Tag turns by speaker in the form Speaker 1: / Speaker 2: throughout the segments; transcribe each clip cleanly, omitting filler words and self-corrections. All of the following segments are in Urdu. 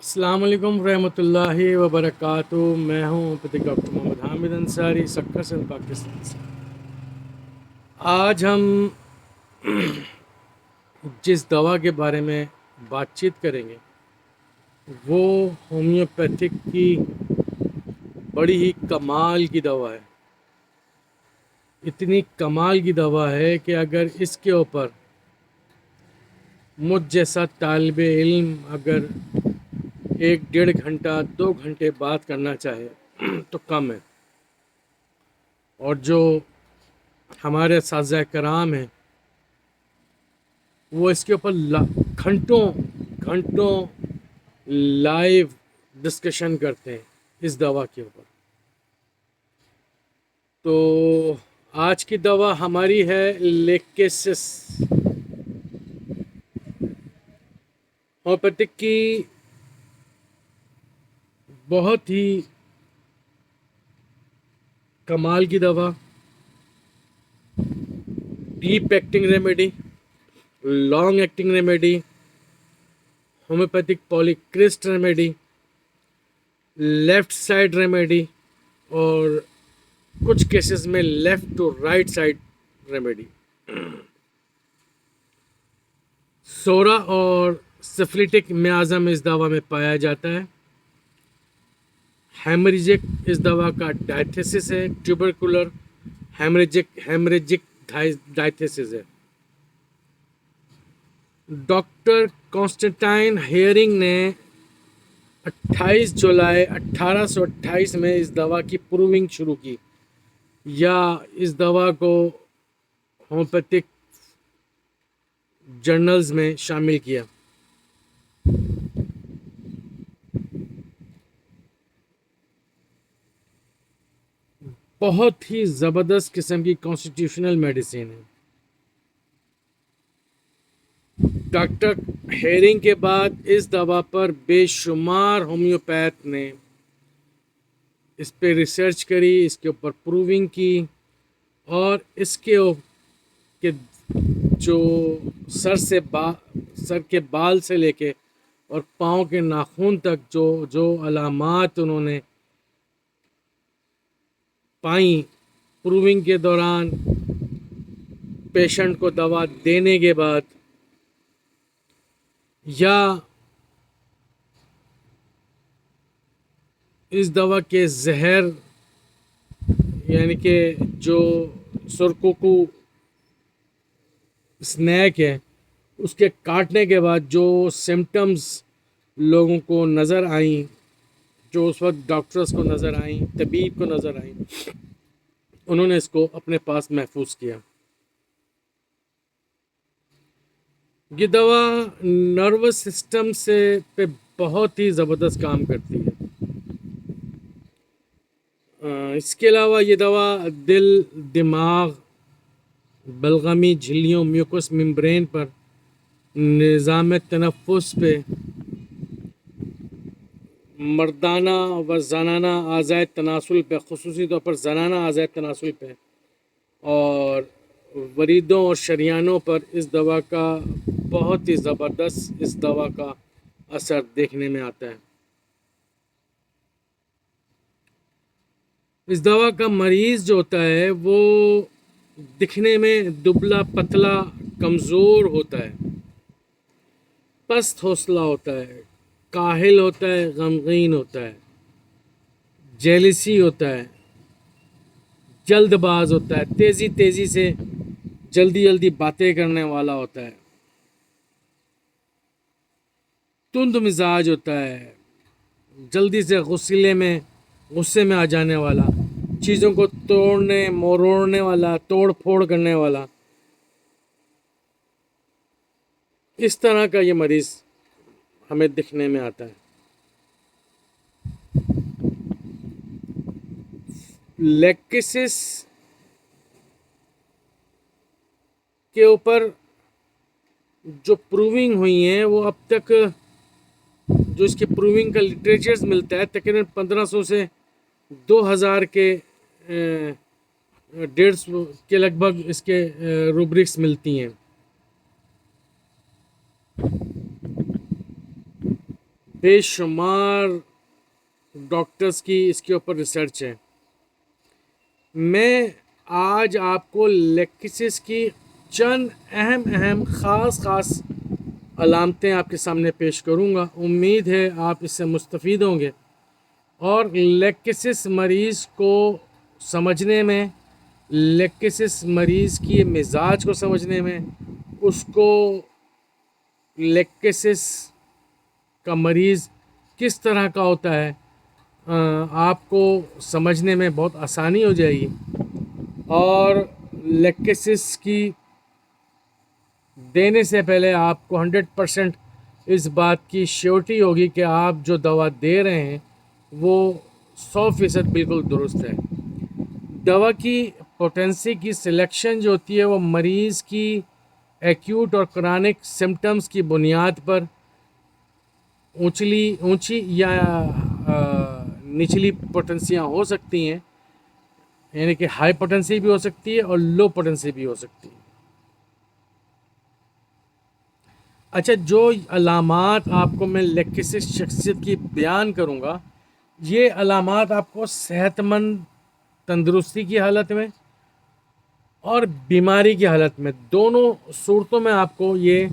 Speaker 1: السلام علیکم ورحمۃ اللہ وبرکاتہ۔ میں ہوں ڈاکٹر محمد حامد انصاری، سکر سندھ، پاکستان سے۔ آج ہم جس دوا کے بارے میں بات چیت کریں گے وہ ہومیوپیتھک کی بڑی ہی کمال کی دوا ہے۔ اتنی کمال کی دوا ہے کہ اگر اس کے اوپر مجھ جیسا طالب علم اگر 1-1.5 گھنٹہ 2 گھنٹے بات کرنا چاہے تو کم ہے، اور جو ہمارے اساتذہ کرام ہیں وہ اس کے اوپر گھنٹوں لائیو ڈسکشن کرتے ہیں اس دوا کے اوپر۔ تو آج کی دوا ہماری ہے لیکیسس۔ ہومیوپیتھک کی بہت ہی کمال کی دوا، deep acting remedy, long acting remedy, homoeopathic polycrest remedy, left side remedy, اور کچھ کیسز میں left to right side remedy. Psora اور سفلیٹک میازم اس دوا میں پایا جاتا ہے۔ ہیمریجک اس دوا کا ڈائتھیسس ہے، ٹیوبرکولر ہیمریجک ڈائتھیسس ہے۔ ڈاکٹر کانسٹنٹائن ہیئرنگ نے 28 جولائی 1828 میں اس دوا کی پروونگ شروع کی، یا اس دوا کو ہومیوپیتھک جرنلز میں شامل کیا۔ بہت ہی زبردست قسم کی کانسٹیٹیوشنل میڈیسن ہے۔ ڈاکٹر ہیرنگ کے بعد اس دوا پر بے شمار ہومیوپیتھ نے اس پہ ریسرچ کری، اس کے اوپر پروونگ کی، اور اس کے جو سر کے بال سے لے کے اور پاؤں کے ناخن تک جو علامات انہوں نے پائیں پروونگ کے دوران، پیشنٹ کو دوا دینے کے بعد، یا اس دوا کے زہر یعنی کہ جو سرکوکو اسنیک ہے اس کے کاٹنے کے بعد جو سمٹمز لوگوں کو نظر آئیں، جو اس وقت ڈاکٹرز کو نظر آئیں، طبیب کو نظر آئیں، انہوں نے اس کو اپنے پاس محفوظ کیا۔ یہ دوا نروس سسٹم پہ بہت ہی زبردست کام کرتی ہے۔ اس کے علاوہ یہ دوا دل، دماغ، بلغمی جھلیوں، میوکس ممبرین پر، نظام تنفس پہ، مردانہ و زنانہ اعضائے تناسل پہ، خصوصی طور پر زنانہ اعضائے تناسل پہ، اور وریدوں اور شریانوں پر اس دوا کا بہت ہی زبردست اثر دیکھنے میں آتا ہے۔ اس دوا کا مریض جو ہوتا ہے وہ دکھنے میں دبلا پتلا کمزور ہوتا ہے، پست حوصلہ ہوتا ہے، کاہل ہوتا ہے، غمگین ہوتا ہے، جیلسی ہوتا ہے، جلد باز ہوتا ہے، تیزی سے جلدی باتیں کرنے والا ہوتا ہے، تند مزاج ہوتا ہے، جلدی سے غصے میں آ جانے والا، چیزوں کو مروڑنے والا، توڑ پھوڑ کرنے والا، اس طرح کا یہ مریض ہمیں دکھنے میں آتا ہے۔ لیکسس کے اوپر جو پروونگ ہوئی ہیں وہ اب تک جو اس کی پروونگ کا لٹریچرز ملتا ہے تقریباً 1500 سے 2000 کے 150 کے لگ بھگ اس کے روبرکس ملتی ہیں۔ بے شمار ڈاکٹرز کی اس کے اوپر ریسرچ ہے. میں آج آپ کو لیکسس کی چند اہم خاص علامتیں آپ کے سامنے پیش کروں گا. امید ہے آپ اس سے مستفید ہوں گے اور لیکسس مریض کو سمجھنے میں، لیکسس مریض کی مزاج کو سمجھنے میں، اس کو لیکسس کا مریض کس طرح کا ہوتا ہے آپ کو سمجھنے میں بہت آسانی ہو جائے گی. اور لیکسس کی دینے سے پہلے آپ کو 100% اس بات کی شیورٹی ہوگی کہ آپ جو دوا دے رہے ہیں وہ 100% بالکل درست ہے. دوا کی پوٹینسی کی سلیکشن جو ہوتی ہے وہ مریض کی ایکیوٹ اور کرانک سمٹمز کی بنیاد پر اونچی یا نچلی پوٹنسیاں ہو سکتی ہیں، یعنی کہ ہائی پوٹنسی بھی ہو سکتی ہے اور لو پوٹنسی بھی ہو سکتی ہے. اچھا، جو علامات آپ کو میں لیکسس شخصیت کی بیان کروں گا، یہ علامات آپ کو صحت مند تندرستی کی حالت میں اور بیماری کی حالت میں، دونوں صورتوں میں آپ کو یہ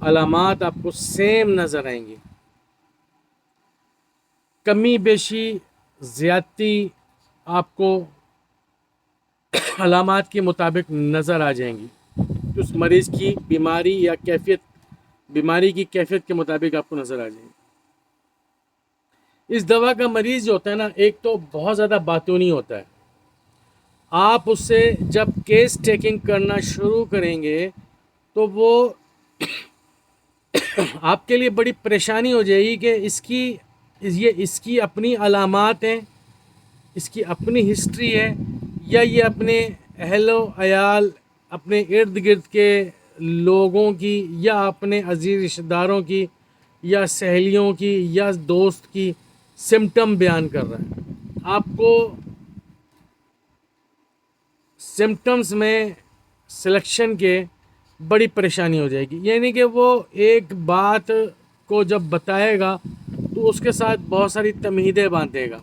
Speaker 1: علامات آپ کو سیم نظر آئیں گی. کمی بیشی زیادتی آپ کو علامات کے مطابق نظر آ جائیں گی. اس مریض کی بیماری یا کیفیت، بیماری کی کیفیت کے مطابق آپ کو نظر آ جائیں گی. اس دوا کا مریض جو ہوتا ہے نا، ایک تو بہت زیادہ باتونی ہوتا ہے. آپ اس سے جب کیس ٹیکنگ کرنا شروع کریں گے تو وہ آپ کے لیے بڑی پریشانی ہو جائے گی کہ اس کی اپنی علامات ہیں، اس کی اپنی ہسٹری ہے، یا یہ اپنے اہل و عیال، اپنے ارد گرد کے لوگوں کی، یا اپنے عزیز رشتہ داروں کی، یا سہیلیوں کی، یا دوست کی سمٹم بیان کر رہا ہے. آپ کو سمٹمز میں سلیکشن کے بڑی پریشانی ہو جائے گی. یعنی کہ وہ ایک بات کو جب بتائے گا تو اس کے ساتھ بہت ساری تمہیدیں باندھے گا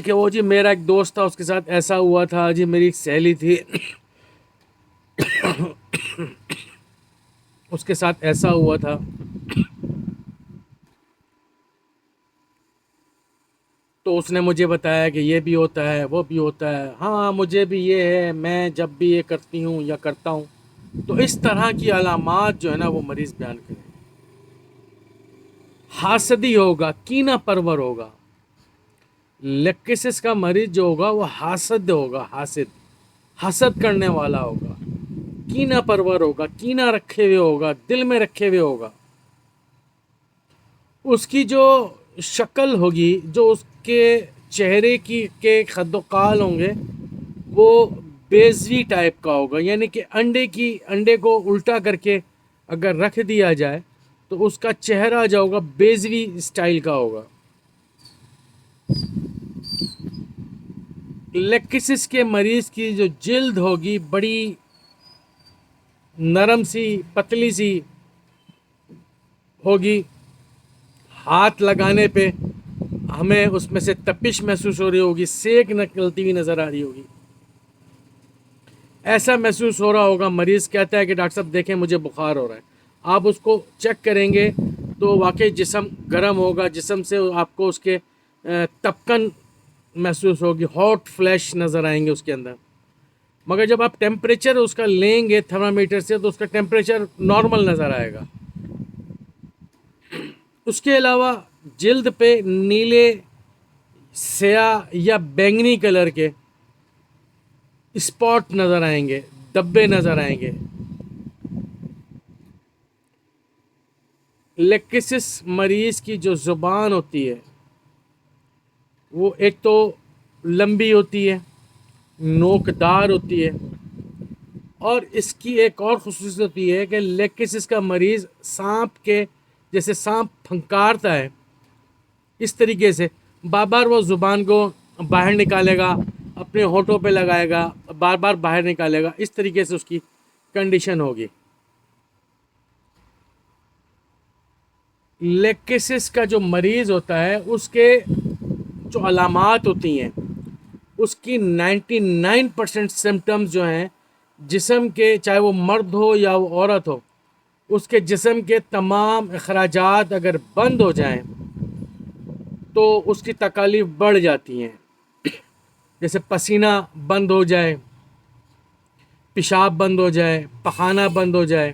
Speaker 1: کہ وہ جی میرا ایک دوست تھا، اس کے ساتھ ایسا ہوا تھا، جی میری ایک سہیلی تھی اس کے ساتھ ایسا ہوا تھا. تو اس نے مجھے بتایا کہ یہ بھی ہوتا ہے، وہ بھی ہوتا ہے، ہاں مجھے بھی یہ ہے، میں جب بھی یہ کرتی ہوں یا کرتا ہوں. تو اس طرح کی علامات جو ہے نا وہ مریض بیان کرے. حاسدی ہوگا، کینہ پرور ہوگا. لیکسس کا مریض جو ہوگا وہ حاسد ہوگا، حسد کرنے والا ہوگا، کینہ پرور ہوگا، کینہ رکھے ہوئے ہوگا، دل میں رکھے ہوئے ہوگا. اس کی جو شکل ہوگی، جو اس کے چہرے کے خد و قال ہوں گے، وہ بیضوی ٹائپ کا ہوگا. یعنی کہ انڈے کو الٹا کر کے اگر رکھ دیا جائے تو اس کا چہرہ جو ہوگا بیضوی اسٹائل کا ہوگا. لیکسس کے مریض کی جو جلد ہوگی بڑی نرم سی، پتلی سی ہوگی. ہاتھ لگانے پہ ہمیں اس میں سے تپش محسوس ہو رہی ہوگی، سیک نکلتی ہوئی نظر آ رہی ہوگی. ایسا محسوس ہو رہا ہوگا، مریض کہتا ہے کہ ڈاکٹر صاحب دیکھیں مجھے بخار ہو رہا ہے. آپ اس کو چیک کریں گے تو واقعی جسم گرم ہوگا، جسم سے آپ کو اس کے تپکن محسوس ہوگی، ہاٹ فلیش نظر آئیں گے اس کے اندر. مگر جب آپ ٹیمپریچر اس کا لیں گے تھرمامیٹر سے تو اس کا ٹیمپریچر نارمل نظر آئے گا. اس کے علاوہ جلد پہ نیلے، سیاہ یا بینگنی کلر کے اسپاٹ نظر آئیں گے، دبے نظر آئیں گے. لیکسس مریض کی جو زبان ہوتی ہے وہ ایک تو لمبی ہوتی ہے، نوکدار ہوتی ہے، اور اس کی ایک اور خصوصیت ہوتی ہے کہ لیکسس کا مریض سانپ کے جیسے سانپ پھنکارتا ہے اس طریقے سے بار بار وہ زبان کو باہر نکالے گا، اپنے ہونٹوں پہ لگائے گا، بار بار باہر نکالے گا. اس طریقے سے اس کی کنڈیشن ہوگی. لیکسس کا جو مریض ہوتا ہے اس کے جو علامات ہوتی ہیں اس کی 99% سمٹمز جو ہیں جسم کے، چاہے وہ مرد ہو یا وہ عورت ہو، اس کے جسم کے تمام اخراجات اگر بند ہو جائیں تو اس کی تکالیف بڑھ جاتی ہیں. جیسے پسینہ بند ہو جائے، پیشاب بند ہو جائے، پخانہ بند ہو جائے،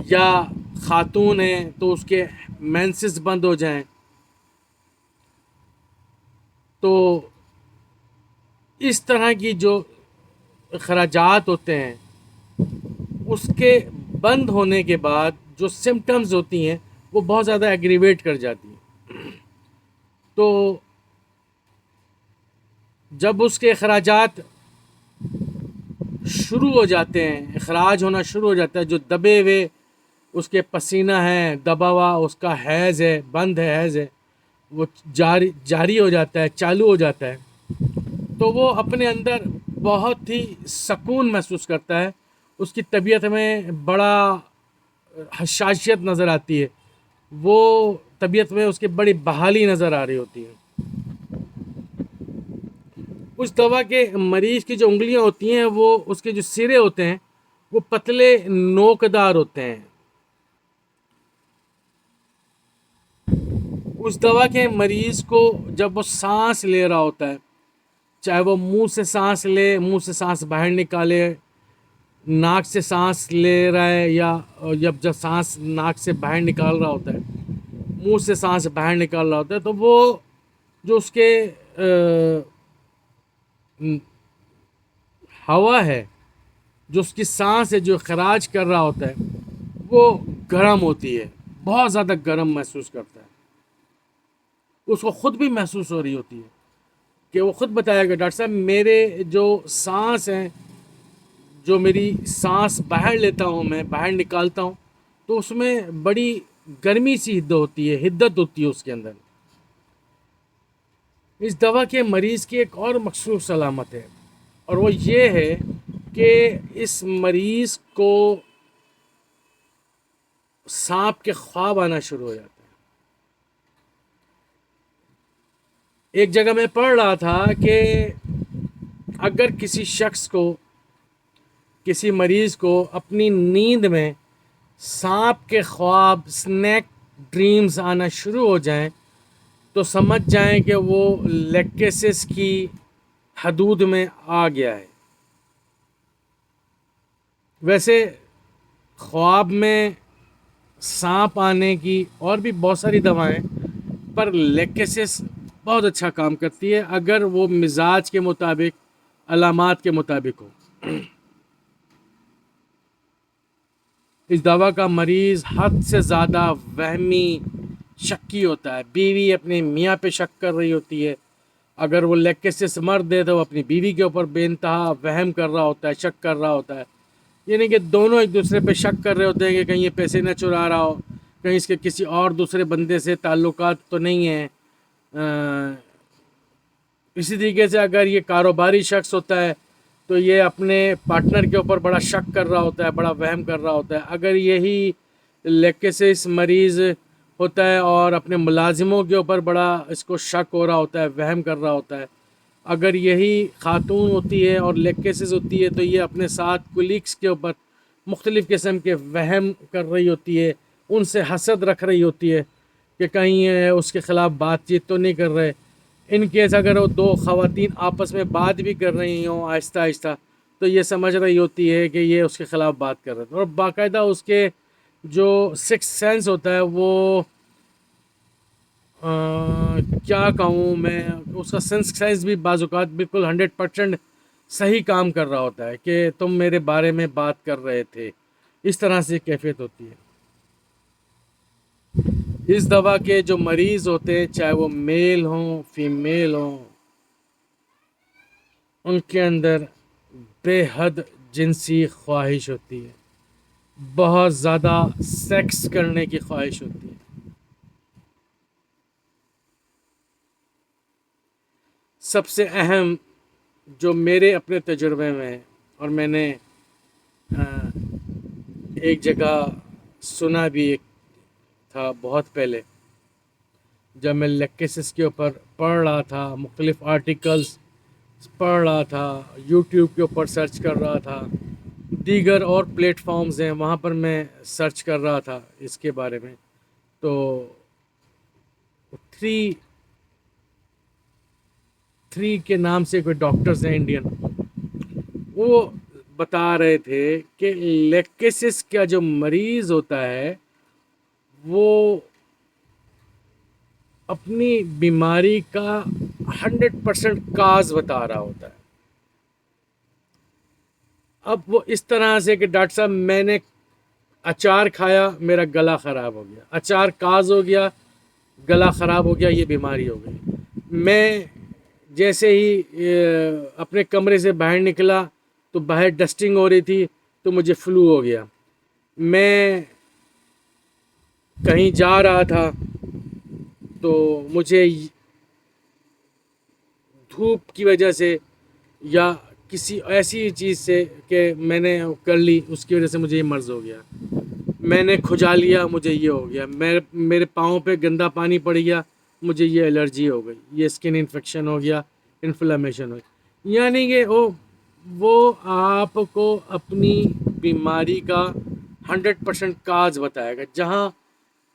Speaker 1: یا خاتون ہیں تو اس کے مینسز بند ہو جائیں، تو اس طرح کی جو اخراجات ہوتے ہیں اس کے بند ہونے کے بعد جو سمٹمز ہوتی ہیں وہ بہت زیادہ ایگریویٹ کر جاتی ہیں. تو جب اس کے اخراجات شروع ہو جاتے ہیں، اخراج ہونا شروع ہو جاتا ہے، جو دبے ہوئے اس کے پسینہ ہے، دبا ہوا اس کا حیض ہے، بند ہے حیض ہے، وہ جاری ہو جاتا ہے، چالو ہو جاتا ہے، تو وہ اپنے اندر بہت ہی سکون محسوس کرتا ہے. اس کی طبیعت میں بڑا حشاشیت نظر آتی ہے، وہ طبیعت میں اس کی بڑی بحالی نظر آ رہی ہوتی ہے. اس دوا کے مریض کی جو انگلیاں ہوتی ہیں وہ اس کے جو سرے ہوتے ہیں وہ پتلے نوکدار ہوتے ہیں. اس دوا کے مریض کو جب وہ سانس لے رہا ہوتا ہے، چاہے وہ منہ سے سانس لے، منہ سے سانس باہر نکالے، ناک سے سانس لے رہا ہے، یا جب سانس ناک سے باہر نکال رہا ہوتا ہے، منہ سے سانس باہر نکال رہا ہوتا ہے، تو وہ جو اس کے ہوا ہے، جو اس کی سانس ہے، جو خراج کر رہا ہوتا ہے، وہ گرم ہوتی ہے، بہت زیادہ گرم محسوس کرتا ہے. اس کو خود بھی محسوس ہو رہی ہوتی ہے کہ وہ خود بتایا کہ ڈاکٹر صاحب میرے جو سانس ہیں، جو میری سانس باہر لیتا ہوں میں، باہر نکالتا ہوں، تو اس میں بڑی گرمی سی حدت ہوتی ہے اس کے اندر. اس دوا کے مریض کی ایک اور مخصوص علامت ہے، اور وہ یہ ہے کہ اس مریض کو سانپ کے خواب آنا شروع ہو جاتے ہیں. ایک جگہ میں پڑھ رہا تھا کہ اگر کسی شخص کو، کسی مریض کو اپنی نیند میں سانپ کے خواب، سنیک ڈریمز آنا شروع ہو جائیں تو سمجھ جائیں کہ وہ لیکسس کی حدود میں آ گیا ہے. ویسے خواب میں سانپ آنے کی اور بھی بہت ساری دوائیں، پر لیکسس بہت اچھا کام کرتی ہے اگر وہ مزاج کے مطابق، علامات کے مطابق ہو. اس دوا کا مریض حد سے زیادہ وہمی، شکی ہوتا ہے. بیوی اپنے میاں پہ شک کر رہی ہوتی ہے، اگر وہ لیکسس مرد ہے تو وہ اپنی بیوی کے اوپر بے انتہا وہم کر رہا ہوتا ہے، شک کر رہا ہوتا ہے. یعنی کہ دونوں ایک دوسرے پہ شک کر رہے ہوتے ہیں کہ کہیں یہ پیسے نہ چرا رہا ہو، کہیں اس کے کسی اور دوسرے بندے سے تعلقات تو نہیں ہیں. اسی طریقے سے اگر یہ کاروباری شخص ہوتا ہے تو یہ اپنے پارٹنر کے اوپر بڑا شک کر رہا ہوتا ہے، بڑا وہم کر رہا ہوتا ہے. اگر یہی لیکسس مریض ہوتا ہے اور اپنے ملازموں کے اوپر بڑا اس کو شک ہو رہا ہوتا ہے، وہم کر رہا ہوتا ہے. اگر یہی خاتون ہوتی ہے اور لیکسس ہوتی ہے تو یہ اپنے ساتھ کولیگس کے اوپر مختلف قسم کے وہم کر رہی ہوتی ہے، ان سے حسد رکھ رہی ہوتی ہے کہ کہیں یہ اس کے خلاف بات چیت تو نہیں کر رہے. ان کیس اگر وہ دو خواتین آپس میں بات بھی کر رہی ہوں آہستہ آہستہ تو یہ سمجھ رہی ہوتی ہے کہ یہ اس کے خلاف بات کر رہے ہیں. اور باقاعدہ اس کے جو سکس سینس ہوتا ہے وہ کیا کہوں میں، اس کا سینس بھی بعض اوقات بالکل 100% صحیح کام کر رہا ہوتا ہے کہ تم میرے بارے میں بات کر رہے تھے. اس طرح سے کیفیت ہوتی ہے. اس دوا کے جو مریض ہوتے ہیں، چاہے وہ میل ہوں فیمیل ہوں، ان کے اندر بے حد جنسی خواہش ہوتی ہے، بہت زیادہ سیکس کرنے کی خواہش ہوتی ہے. سب سے اہم جو میرے اپنے تجربے میں، اور میں نے ایک جگہ سنا بھی، تھا بہت پہلے، جب میں لیکسس کے اوپر پڑھ رہا تھا، مختلف آرٹیکلس پڑھ رہا تھا، یوٹیوب کے اوپر سرچ کر رہا تھا، دیگر اور پلیٹ فارمز ہیں وہاں پر میں سرچ کر رہا تھا اس کے بارے میں. تو تھری کے نام سے کوئی ڈاکٹرز ہیں انڈین، وہ بتا رہے تھے کہ لیکسس کا جو مریض ہوتا ہے وہ اپنی بیماری کا 100% کاز بتا رہا ہوتا ہے. اب وہ اس طرح سے کہ ڈاکٹر صاحب میں نے اچار کھایا میرا گلا خراب ہو گیا، اچار کاز ہو گیا، گلا خراب ہو گیا، یہ بیماری ہو گئی. میں جیسے ہی اپنے کمرے سے باہر نکلا تو باہر ڈسٹنگ ہو رہی تھی تو مجھے فلو ہو گیا. میں کہیں جا رہا تھا تو مجھے دھوپ کی وجہ سے یا کسی ایسی چیز سے کہ میں نے کر لی اس کی وجہ سے مجھے یہ مرض ہو گیا. میں نے کھجا لیا مجھے یہ ہو گیا، میرے پاؤں پہ گندا پانی پڑ گیا مجھے یہ الرجی ہو گئی، یہ اسکن انفیکشن ہو گیا، انفلیمیشن ہو گئی. یعنی کہ وہ آپ کو اپنی بیماری کا 100% کاز بتائے گا. جہاں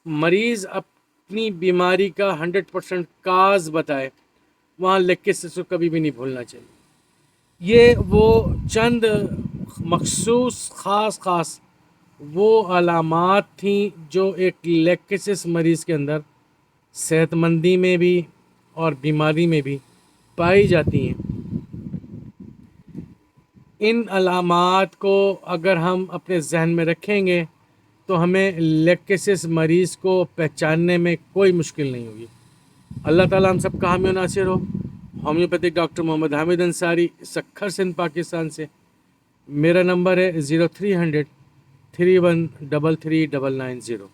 Speaker 1: مریض اپنی بیماری کا 100% کاز بتائے وہاں لیکسس کو کبھی بھی نہیں بھولنا چاہیے. یہ وہ چند مخصوص خاص وہ علامات تھیں جو ایک لیکسس مریض کے اندر صحت مندی میں بھی اور بیماری میں بھی پائی جاتی ہیں. ان علامات کو اگر ہم اپنے ذہن میں رکھیں گے تو ہمیں لیکسس مریض کو پہچاننے میں کوئی مشکل نہیں ہوگی. اللہ تعالیٰ ہم سب کا حامی و ناصر ہو. ہومیوپیتھک ڈاکٹر محمد حامد انصاری، سکھر سندھ، پاکستان سے. میرا نمبر ہے 0300 3133 990.